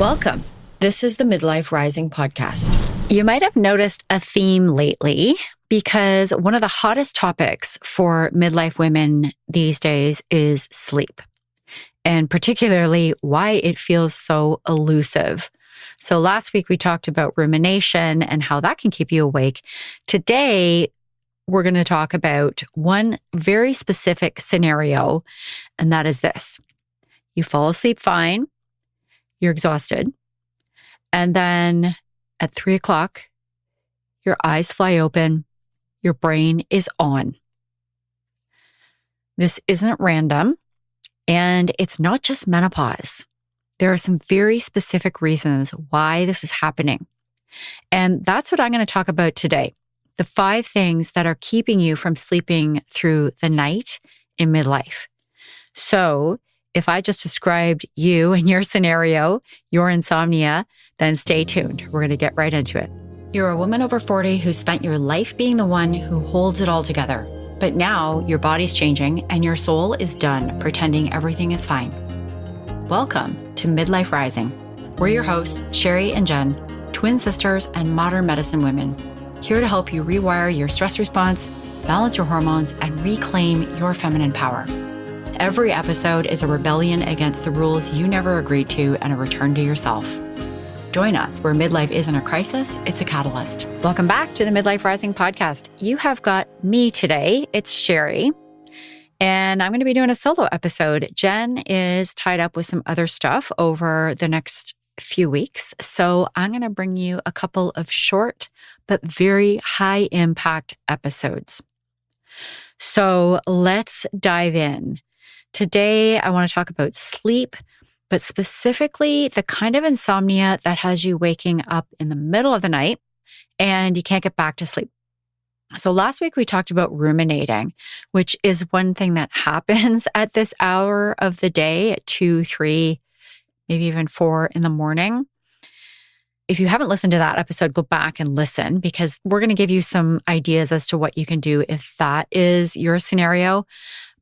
Welcome. This is the Midlife Rising podcast. You might have noticed a theme lately because one of the hottest topics for midlife women these days is sleep, and particularly why it feels so elusive. So last week we talked about rumination and how that can keep you awake. Today, we're going to talk about one very specific scenario, and that is this. You fall asleep fine, you're exhausted, and then at 3 o'clock, your eyes fly open, your brain is on. This isn't random, and it's not just menopause. There are some very specific reasons why this is happening. And that's what I'm going to talk about today. The 5 things that are keeping you from sleeping through the night in midlife. So if I just described you and your scenario, your insomnia, then stay tuned. We're going to get right into it. You're a woman over 40 who spent your life being the one who holds it all together. But now your body's changing and your soul is done pretending everything is fine. Welcome to Midlife Rising. We're your hosts, Sheri and Jen, twin sisters and modern medicine women, here to help you rewire your stress response, balance your hormones, and reclaim your feminine power. Every episode is a rebellion against the rules you never agreed to and a return to yourself. Join us where midlife isn't a crisis, it's a catalyst. Welcome back to the Midlife Rising podcast. You have got me today. It's Sheri, and I'm going to be doing a solo episode. Jen is tied up with some other stuff over the next few weeks, so I'm going to bring you a couple of short but very high impact episodes. So let's dive in. Today, I want to talk about sleep, but specifically the kind of insomnia that has you waking up in the middle of the night and you can't get back to sleep. So last week we talked about ruminating, which is one thing that happens at this hour of the day at 2, 3, maybe even 4 in the morning. If you haven't listened to that episode, go back and listen because we're going to give you some ideas as to what you can do if that is your scenario.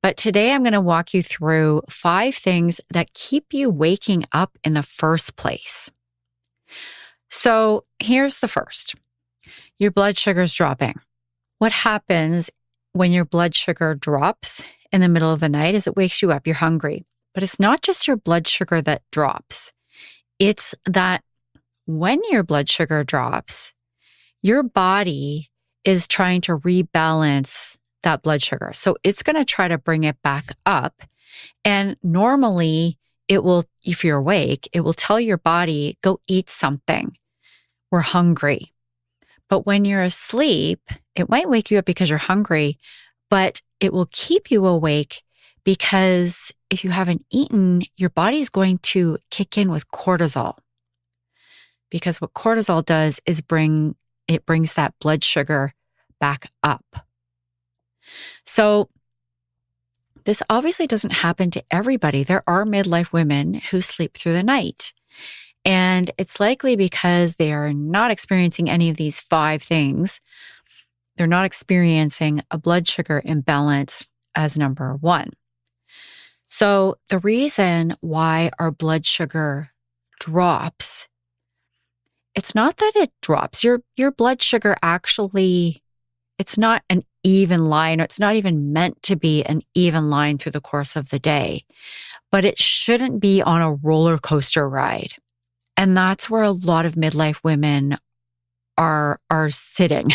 But today I'm going to walk you through 5 things that keep you waking up in the first place. So here's the first. Your blood sugar is dropping. What happens when your blood sugar drops in the middle of the night is it wakes you up, you're hungry. But it's not just your blood sugar that drops. It's that when your blood sugar drops, your body is trying to rebalance that blood sugar. So it's going to try to bring it back up. And normally it will, if you're awake, it will tell your body, go eat something. We're hungry. But when you're asleep, it might wake you up because you're hungry, but it will keep you awake because if you haven't eaten, your body's going to kick in with cortisol. Because what cortisol does is brings that blood sugar back up. So this obviously doesn't happen to everybody. There are midlife women who sleep through the night. And it's likely because they are not experiencing any of these 5 things. They're not experiencing a blood sugar imbalance as number 1. So the reason why our blood sugar drops, it's not that it drops. Your blood sugar actually, it's not an even line, or it's not even meant to be an even line through the course of the day, but it shouldn't be on a roller coaster ride. And that's where a lot of midlife women are sitting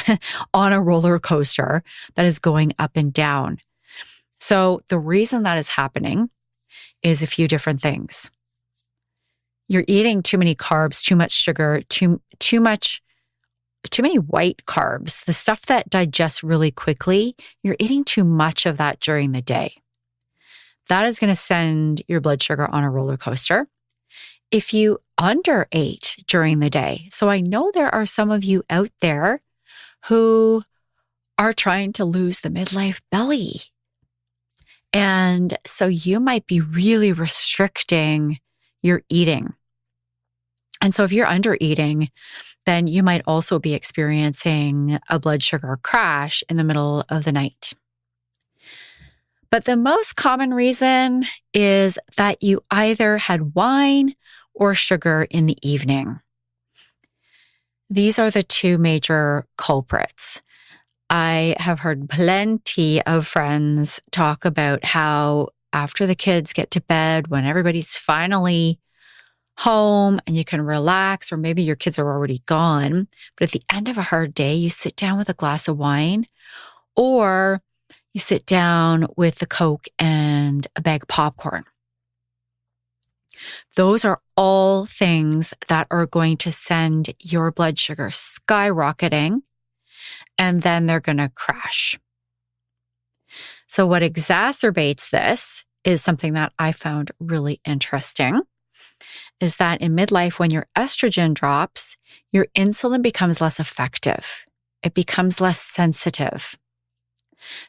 on a roller coaster that is going up and down. So the reason that is happening is a few different things. You're eating too many carbs, too much sugar, too many white carbs, the stuff that digests really quickly. You're eating too much of that during the day. That is going to send your blood sugar on a roller coaster. If you underate during the day, so I know there are some of you out there who are trying to lose the midlife belly. And so you might be really restricting your eating. And so if you're under eating, then you might also be experiencing a blood sugar crash in the middle of the night. But the most common reason is that you either had wine or sugar in the evening. These are the two major culprits. I have heard plenty of friends talk about how after the kids get to bed, when everybody's finally home and you can relax, or maybe your kids are already gone, but at the end of a hard day, you sit down with a glass of wine, or you sit down with the Coke and a bag of popcorn. Those are all things that are going to send your blood sugar skyrocketing, and then they're going to crash. So what exacerbates this is something that I found really interesting, is that in midlife, when your estrogen drops, your insulin becomes less effective. It becomes less sensitive.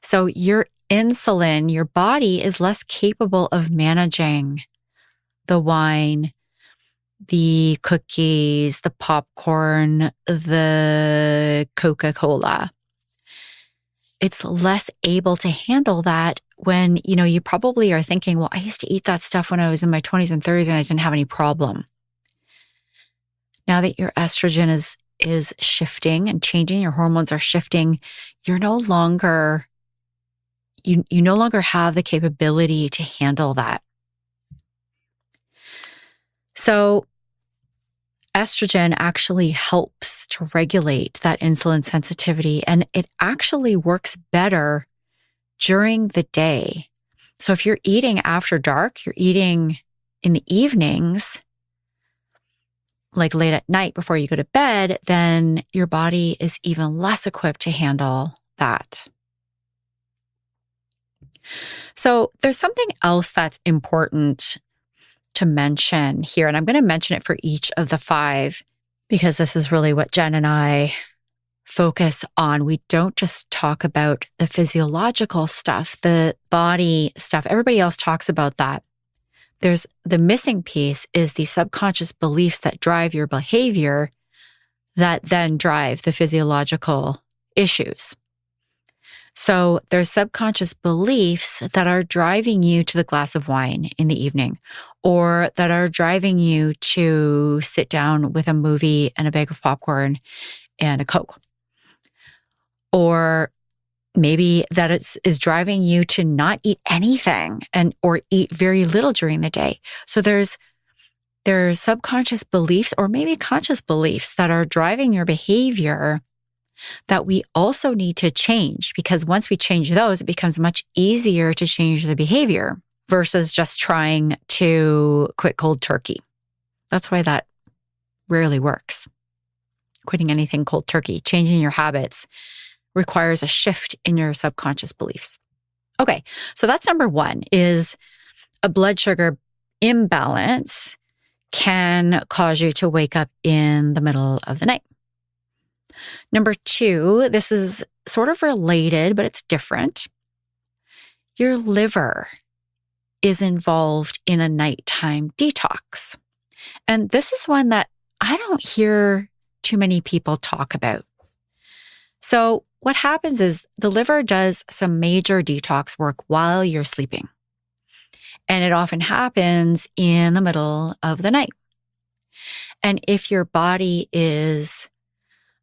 So your insulin, your body is less capable of managing the wine, the cookies, the popcorn, the Coca-Cola. It's less able to handle that when, you probably are thinking, well, I used to eat that stuff when I was in my 20s and 30s and I didn't have any problem. Now that your estrogen is shifting and changing, your hormones are shifting, you no longer have the capability to handle that. So estrogen actually helps to regulate that insulin sensitivity, and it actually works better during the day. So if you're eating after dark, you're eating in the evenings, like late at night before you go to bed, then your body is even less equipped to handle that. So there's something else that's important to mention here, and I'm going to mention it for each of the 5 because this is really what Jen and I focus on. We don't just talk about the physiological stuff, the body stuff. Everybody else talks about that. There's the missing piece is the subconscious beliefs that drive your behavior that then drive the physiological issues. So there's subconscious beliefs that are driving you to the glass of wine in the evening, or that are driving you to sit down with a movie and a bag of popcorn and a Coke. Or maybe that is driving you to not eat anything or eat very little during the day. So there's subconscious beliefs or maybe conscious beliefs that are driving your behavior that we also need to change, because once we change those, it becomes much easier to change the behavior versus just trying to quit cold turkey. That's why that rarely works. Quitting anything cold turkey, changing your habits requires a shift in your subconscious beliefs. Okay, so that's number 1, is a blood sugar imbalance can cause you to wake up in the middle of the night. Number 2, this is sort of related, but it's different. Your liver is involved in a nighttime detox. And this is one that I don't hear too many people talk about. So what happens is the liver does some major detox work while you're sleeping. And it often happens in the middle of the night. And if your body is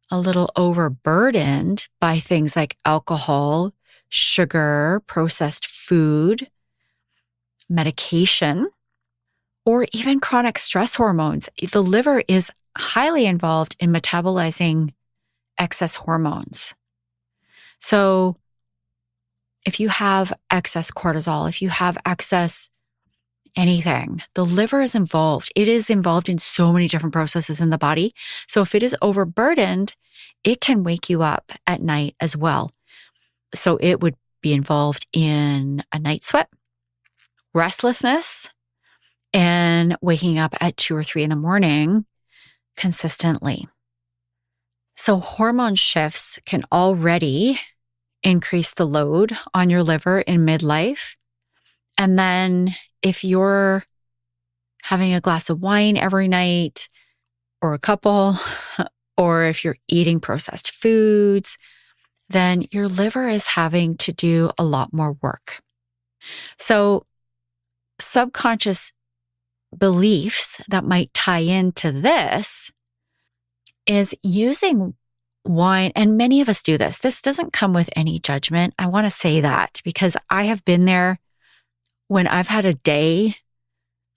a little overburdened by things like alcohol, sugar, processed food, medication, or even chronic stress hormones, the liver is highly involved in metabolizing excess hormones. So if you have excess cortisol, if you have excess anything, the liver is involved. It is involved in so many different processes in the body. So if it is overburdened, it can wake you up at night as well. So it would be involved in a night sweat, restlessness, and waking up at 2 or 3 in the morning consistently. So hormone shifts can already increase the load on your liver in midlife. And then if you're having a glass of wine every night or a couple, or if you're eating processed foods, then your liver is having to do a lot more work. So subconscious beliefs that might tie into this is using wine. And many of us do this. This doesn't come with any judgment. I want to say that because I have been there when I've had a day.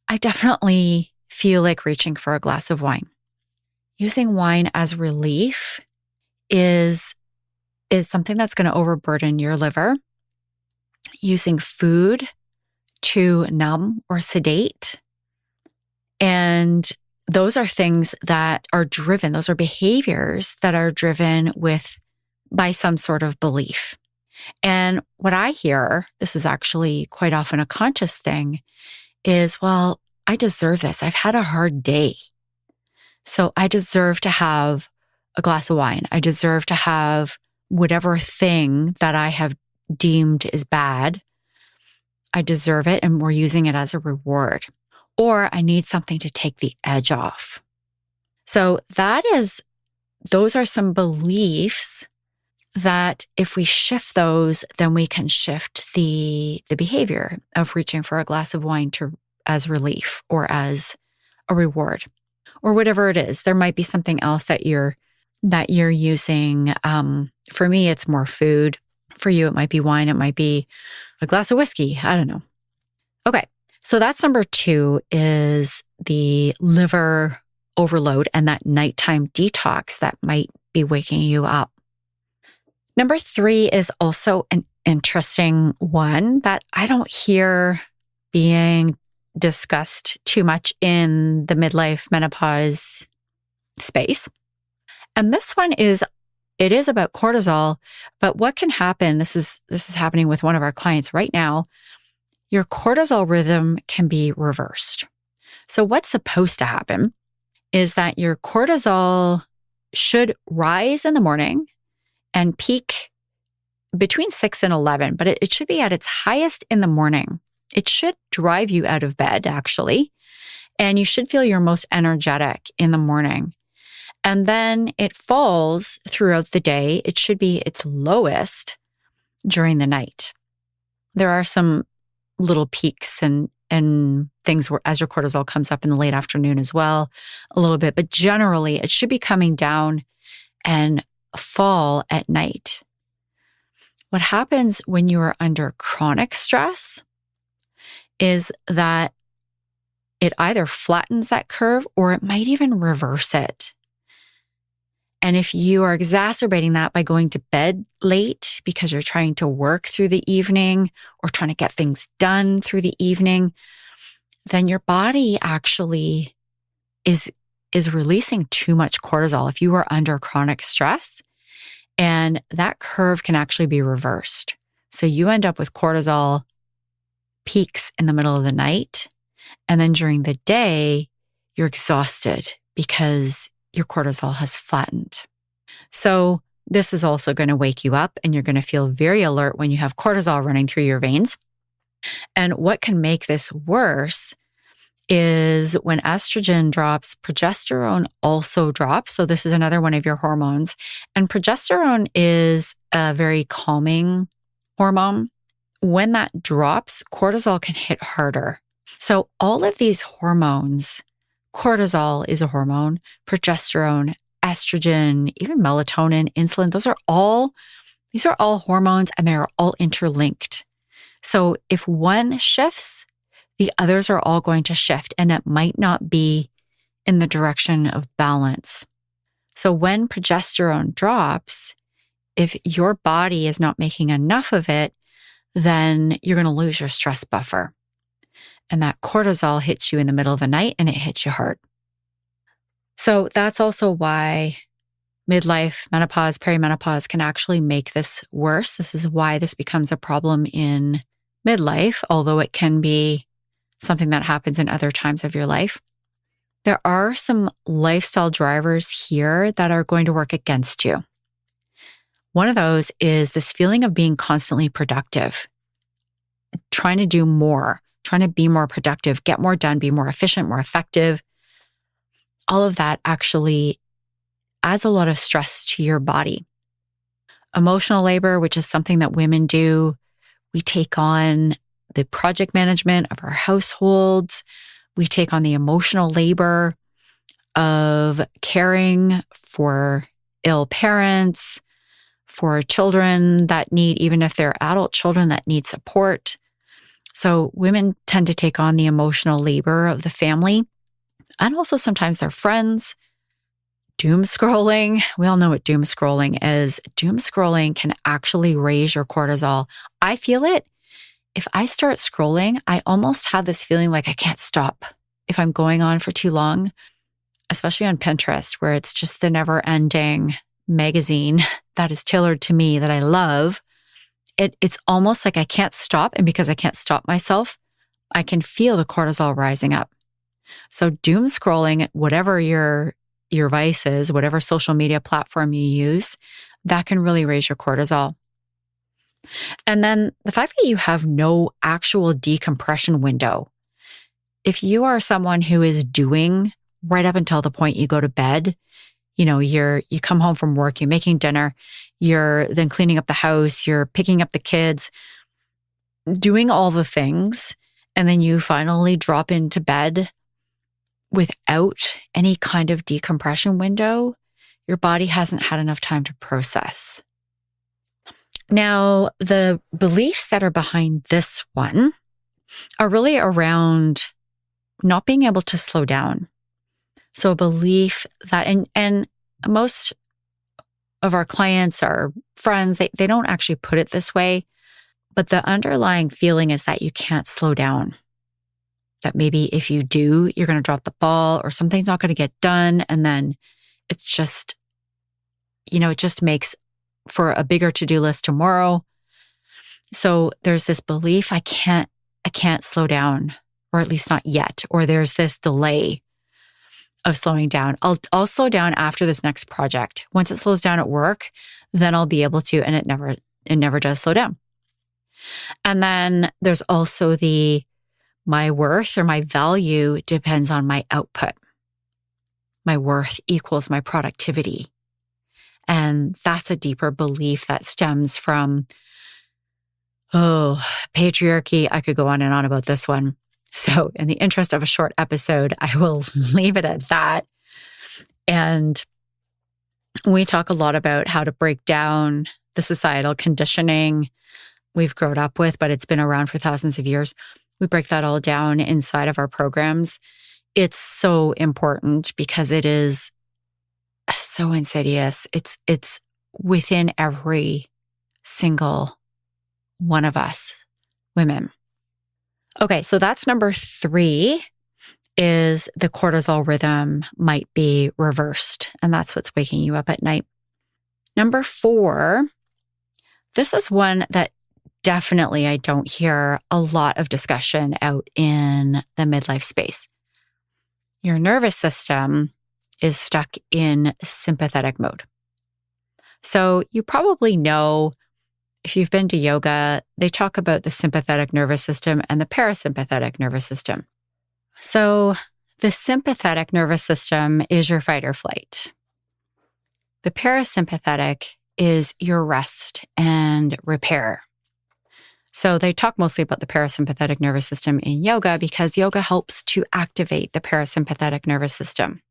I definitely feel like reaching for a glass of wine. Using wine as relief is something that's going to overburden your liver. Using food to numb or sedate. And those are things that are driven, those are behaviors that are driven by some sort of belief. And what I hear, this is actually quite often a conscious thing, is, well, I deserve this. I've had a hard day. So I deserve to have a glass of wine. I deserve to have whatever thing that I have deemed is bad. I deserve it, and we're using it as a reward. Or I need something to take the edge off. So those are some beliefs that if we shift those, then we can shift the behavior of reaching for a glass of wine as relief or as a reward or whatever it is. There might be something else that you're using. For me, it's more food. For you, it might be wine. It might be a glass of whiskey. I don't know. Okay. So that's number 2 is the liver overload and that nighttime detox that might be waking you up. Number 3 is also an interesting one that I don't hear being discussed too much in the midlife menopause space. And this one is about cortisol, but what can happen, this is happening with one of our clients right now, your cortisol rhythm can be reversed. So what's supposed to happen is that your cortisol should rise in the morning and peak between 6 and 11, but it should be at its highest in the morning. It should drive you out of bed, actually, and you should feel your most energetic in the morning. And then it falls throughout the day. It should be its lowest during the night. There are some little peaks and things where as your cortisol comes up in the late afternoon as well, a little bit, but generally it should be coming down and fall at night. What happens when you are under chronic stress is that it either flattens that curve or it might even reverse it. And if you are exacerbating that by going to bed late because you're trying to work through the evening or trying to get things done through the evening, then your body actually is releasing too much cortisol if you are under chronic stress. And that curve can actually be reversed. So you end up with cortisol peaks in the middle of the night. And then during the day, you're exhausted because your cortisol has flattened. So this is also going to wake you up and you're going to feel very alert when you have cortisol running through your veins. And what can make this worse is when estrogen drops, progesterone also drops. So this is another one of your hormones. And progesterone is a very calming hormone. When that drops, cortisol can hit harder. So all of these hormones, cortisol is a hormone, progesterone, estrogen, even melatonin, insulin, these are all hormones and they are all interlinked. So if one shifts, the others are all going to shift and it might not be in the direction of balance. So when progesterone drops, if your body is not making enough of it, then you're going to lose your stress buffer. And that cortisol hits you in the middle of the night and it hits you hard. So that's also why midlife, menopause, perimenopause can actually make this worse. This is why this becomes a problem in midlife, although it can be something that happens in other times of your life. There are some lifestyle drivers here that are going to work against you. One of those is this feeling of being constantly productive, trying to do more, trying to be more productive, get more done, be more efficient, more effective. All of that actually adds a lot of stress to your body. Emotional labor, which is something that women do, we take on the project management of our households. We take on the emotional labor of caring for ill parents, for children that need, even if they're adult children that need support. So women tend to take on the emotional labor of the family and also sometimes their friends. Doom scrolling. We all know what doom scrolling is. Doom scrolling can actually raise your cortisol. I feel it. If I start scrolling, I almost have this feeling like I can't stop if I'm going on for too long, especially on Pinterest, where it's just the never-ending magazine that is tailored to me that I love. It's almost like I can't stop. And because I can't stop myself, I can feel the cortisol rising up. So doom scrolling, whatever your vice is, whatever social media platform you use, that can really raise your cortisol. And then the fact that you have no actual decompression window. If you are someone who is doing right up until the point you go to bed, you come home from work, you're making dinner, you're then cleaning up the house, you're picking up the kids, doing all the things, and then you finally drop into bed without any kind of decompression window, your body hasn't had enough time to process. Now, the beliefs that are behind this one are really around not being able to slow down. So a belief that, and most of our clients, our friends, they don't actually put it this way, but the underlying feeling is that you can't slow down. That maybe if you do, you're going to drop the ball or something's not going to get done. And then it's just, it just makes for a bigger to-do list tomorrow. So there's this belief, I can't slow down, or at least not yet. Or there's this delay of slowing down. I'll slow down after this next project. Once it slows down at work, then I'll be able to, and it never does slow down. And then there's also my worth or my value depends on my output. My worth equals my productivity. And that's a deeper belief that stems from, patriarchy. I could go on and on about this one. So in the interest of a short episode, I will leave it at that. And we talk a lot about how to break down the societal conditioning we've grown up with, but it's been around for thousands of years. We break that all down inside of our programs. It's so important because it is so insidious. It's within every single one of us, women. Okay, so that's number 3, is the cortisol rhythm might be reversed, and that's what's waking you up at night. Number 4, this is one that definitely I don't hear a lot of discussion out in the midlife space. Your nervous system is stuck in sympathetic mode. So you probably know, if you've been to yoga, they talk about the sympathetic nervous system and the parasympathetic nervous system. So the sympathetic nervous system is your fight or flight. The parasympathetic is your rest and repair. So they talk mostly about the parasympathetic nervous system in yoga because yoga helps to activate the parasympathetic nervous system.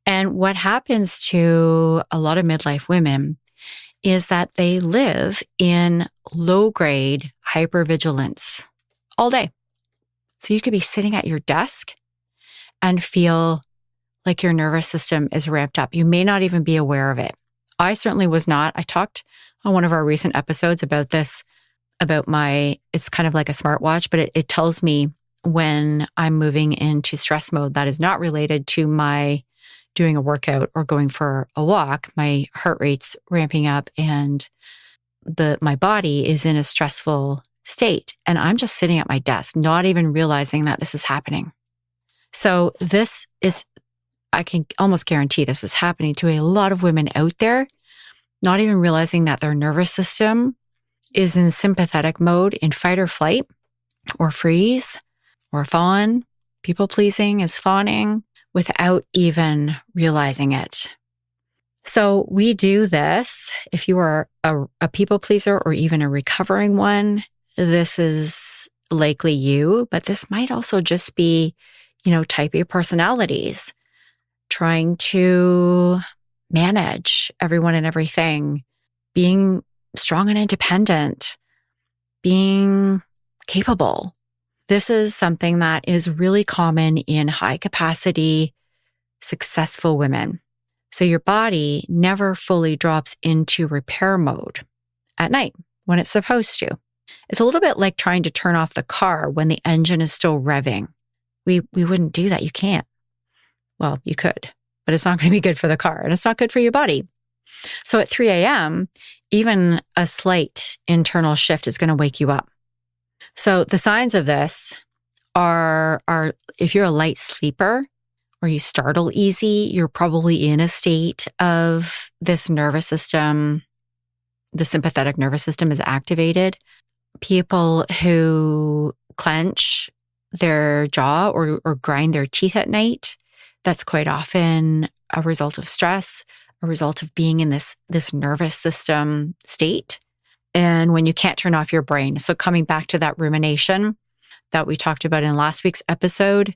And what happens to a lot of midlife women is that they live in low-grade hypervigilance all day. So you could be sitting at your desk and feel like your nervous system is ramped up. You may not even be aware of it. I certainly was not. I talked on one of our recent episodes about this, about it's kind of like a smartwatch, but it tells me when I'm moving into stress mode that is not related to my doing a workout or going for a walk. My heart rate's ramping up and my body is in a stressful state. And I'm just sitting at my desk, not even realizing that this is happening. So I can almost guarantee this is happening to a lot of women out there, not even realizing that their nervous system is in sympathetic mode, in fight or flight, or freeze, or fawn. People pleasing is fawning without even realizing it. So we do this. If you are a people pleaser or even a recovering one, this is likely you, but this might also just be type A personalities, trying to manage everyone and everything, being strong and independent, being capable. This is something that is really common in high capacity, successful women. So your body never fully drops into repair mode at night when it's supposed to. It's a little bit like trying to turn off the car when the engine is still revving. We wouldn't do that. You can't. Well, you could, but it's not going to be good for the car and it's not good for your body. So at 3 a.m., even a slight internal shift is going to wake you up. So the signs of this are if you're a light sleeper or you startle easy, you're probably in a state of this nervous system. The sympathetic nervous system is activated. People who clench their jaw or grind their teeth at night, that's quite often a result of stress, a result of being in this nervous system state. And when you can't turn off your brain. So coming back to that rumination that we talked about in last week's episode,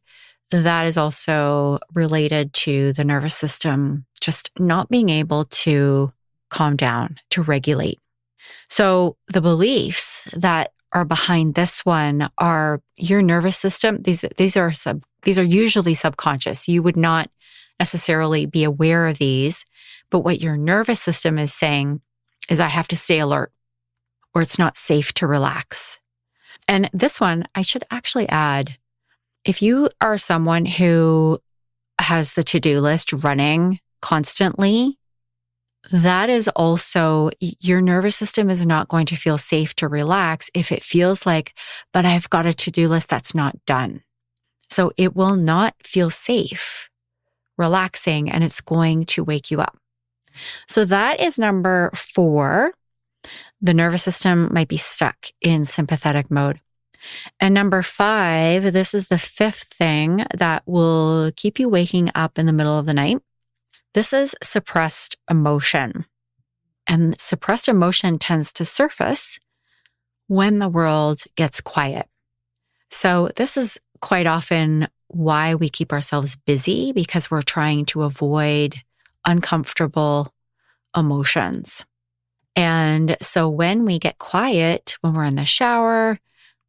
that is also related to the nervous system just not being able to calm down, to regulate. So the beliefs that are behind this one are your nervous system. These are usually subconscious. You would not necessarily be aware of these, but what your nervous system is saying is I have to stay alert or it's not safe to relax. And this one, I should actually add, if you are someone who has the to-do list running constantly, that is also, your nervous system is not going to feel safe to relax if it feels like, but I've got a to-do list that's not done. So it will not feel safe, relaxing, and it's going to wake you up. So that is number 4. The nervous system might be stuck in sympathetic mode. And number 5, this is the 5th thing that will keep you waking up in the middle of the night. This is suppressed emotion. And suppressed emotion tends to surface when the world gets quiet. So this is quite often why we keep ourselves busy, because we're trying to avoid uncomfortable emotions. And so when we get quiet, when we're in the shower,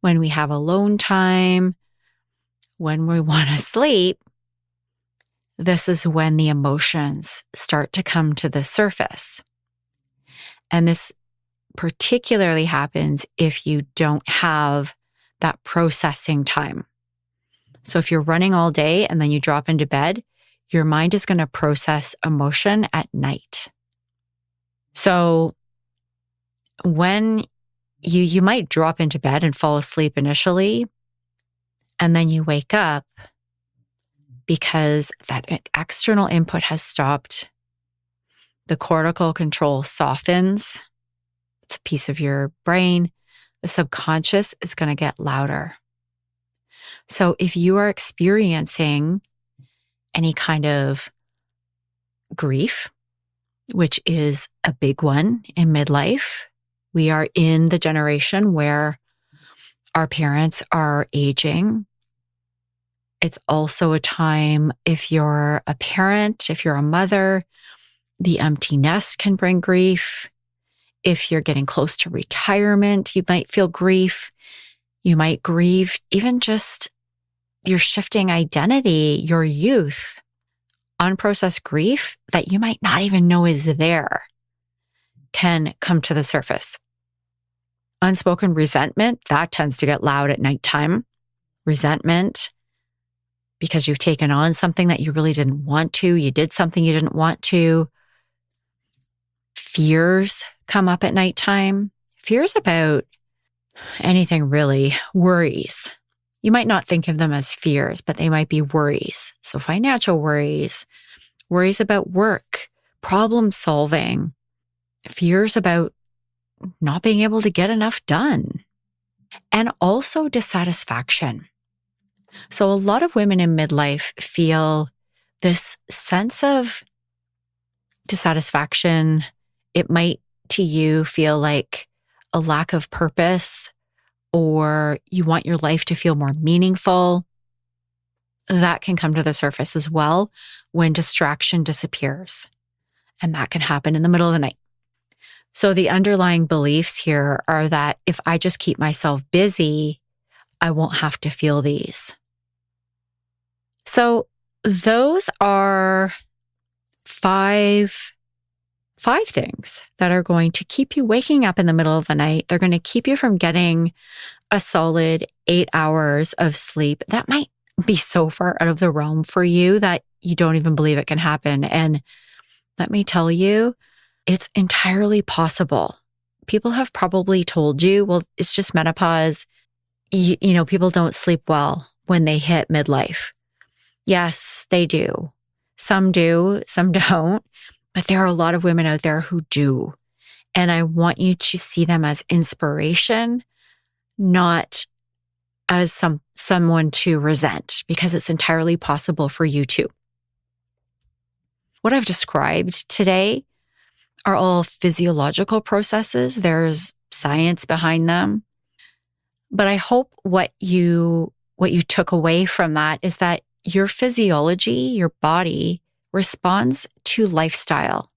when we have alone time, when we want to sleep, this is when the emotions start to come to the surface. And this particularly happens if you don't have that processing time. So if you're running all day and then you drop into bed, your mind is going to process emotion at night. So when you might drop into bed and fall asleep initially, and then you wake up because that external input has stopped. The cortical control softens. It's a piece of your brain. The subconscious is going to get louder. So if you are experiencing any kind of grief, which is a big one in midlife, we are in the generation where our parents are aging. It's also a time, if you're a parent, if you're a mother, the empty nest can bring grief. If you're getting close to retirement, you might feel grief. You might grieve even just your shifting identity, your youth. Unprocessed grief that you might not even know is there can come to the surface. Unspoken resentment, that tends to get loud at nighttime. Resentment, because you've taken on something that you really didn't want to. You did something you didn't want to. Fears come up at nighttime. Fears about anything really. Worries. You might not think of them as fears, but they might be worries. So financial worries, worries about work, problem solving, fears about not being able to get enough done, and also dissatisfaction. So a lot of women in midlife feel this sense of dissatisfaction. It might to you feel like a lack of purpose, or you want your life to feel more meaningful. that can come to the surface as well when distraction disappears. And that can happen in the middle of the night. So the underlying beliefs here are that if I just keep myself busy, I won't have to feel these. So those are five things that are going to keep you waking up in the middle of the night. They're going to keep you from getting a solid 8 hours of sleep. That might be so far out of the realm for you that you don't even believe it can happen. And let me tell you, it's entirely possible. People have probably told you, well, it's just menopause. You know, people don't sleep well when they hit midlife. Yes, they do. Some do, some don't. But there are a lot of women out there who do. And I want you to see them as inspiration, not as someone to resent, because it's entirely possible for you too. What I've described today are all physiological processes. There's science behind them. But I hope what you took away from that is that your physiology, your body, responds to lifestyle.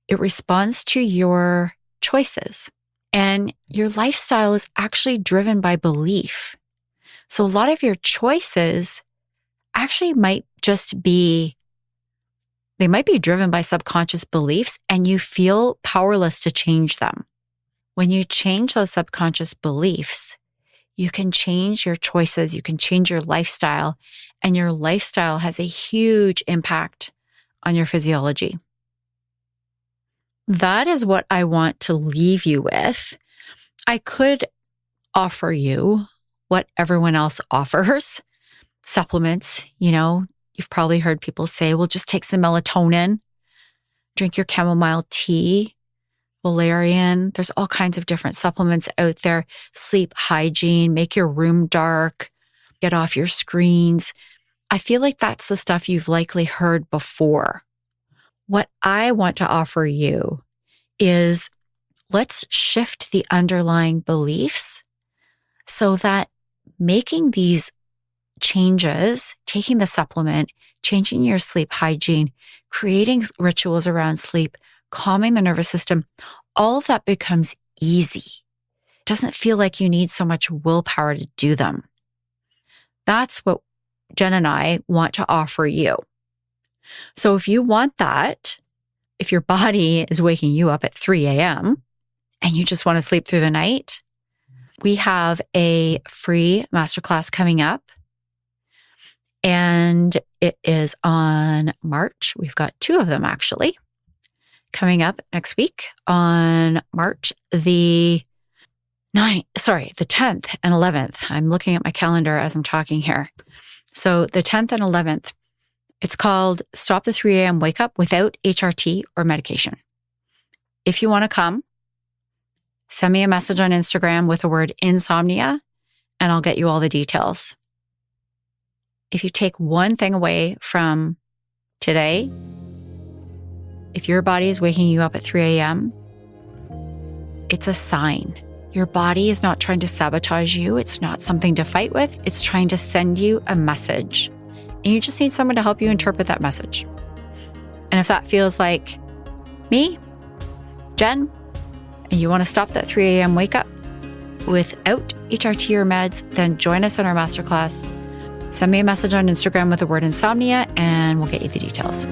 It responds to your choices. And your lifestyle is actually driven by belief. So a lot of your choices actually might be driven by subconscious beliefs, and you feel powerless to change them. When you change those subconscious beliefs, you can change your choices, you can change your lifestyle, and your lifestyle has a huge impact on your physiology. That is what I want to leave you with. I could offer you what everyone else offers, supplements. You know, you've probably heard people say, well, just take some melatonin, drink your chamomile tea, valerian. There's all kinds of different supplements out there. Sleep hygiene, make your room dark, get off your screens. I feel like that's the stuff you've likely heard before. What I want to offer you is let's shift the underlying beliefs so that making these changes, taking the supplement, changing your sleep hygiene, creating rituals around sleep, calming the nervous system, all of that becomes easy. It doesn't feel like you need so much willpower to do them. That's what Jen and I want to offer you. So if you want that, if your body is waking you up at 3 a.m. and you just want to sleep through the night, we have a free masterclass coming up. And it is on March. We've got 2 of them actually coming up next week on March the 10th and 11th. I'm looking at my calendar as I'm talking here. So the 10th and 11th, it's called Stop the 3 a.m. Wake Up Without HRT or Medication. If you want to come, send me a message on Instagram with the word insomnia, and I'll get you all the details. If you take one thing away from today, if your body is waking you up at 3 a.m., it's a sign. Your body is not trying to sabotage you. It's not something to fight with. It's trying to send you a message. And you just need someone to help you interpret that message. And if that feels like me, Jen, and you want to stop that 3 a.m. wake up without HRT or meds, then join us in our masterclass. Send me a message on Instagram with the word insomnia and we'll get you the details.